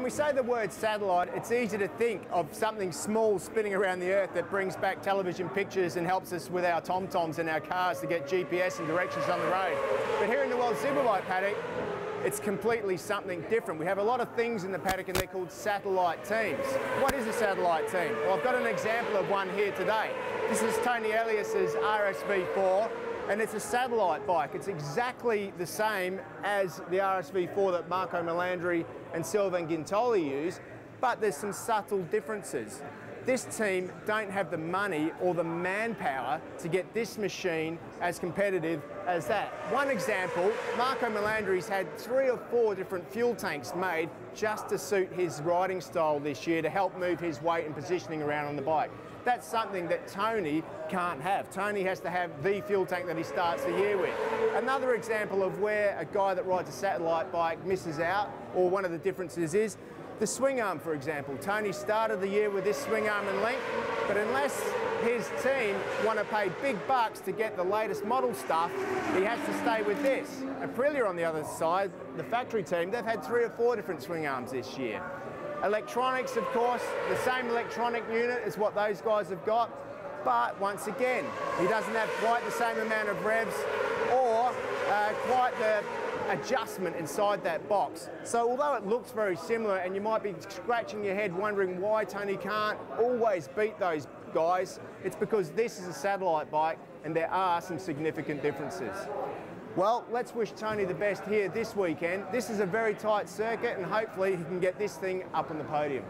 we say the word satellite, it's easy to think of something small spinning around the earth that brings back television pictures and helps us with our tom-toms and our cars to get GPS and directions on the road. But here in the World Superbike paddock, it's completely something different. We have a lot of things in the paddock and they're called satellite teams. What is a satellite team? Well, I've got an example of one here today. This is Tony Elias's RSV4, and it's a satellite bike. It's exactly the same as the RSV4 that Marco Melandri and Sylvain Gintoli use, but there's some subtle differences. This team don't have the money or the manpower to get this machine as competitive as that. One example, Marco Melandri's had 3 or 4 different fuel tanks made just to suit his riding style this year to help move his weight and positioning around on the bike. That's something that Tony can't have. Tony has to have the fuel tank that he starts the year with. Another example of where a guy that rides a satellite bike misses out, or one of the differences, is the swing arm, for example. Tony started the year with this swing arm and link, but unless his team want to pay big bucks to get the latest model stuff, he has to stay with this. Aprilia, on the other side, the factory team, they've had 3 or 4 different swing arms this year. Electronics, of course, the same electronic unit as what those guys have got, but once again, he doesn't have quite the same amount of revs or quite the adjustment inside that box. So although it looks very similar and you might be scratching your head wondering why Tony can't always beat those guys, it's because this is a satellite bike and there are some significant differences. Well, let's wish Tony the best here this weekend. This is a very tight circuit and hopefully he can get this thing up on the podium.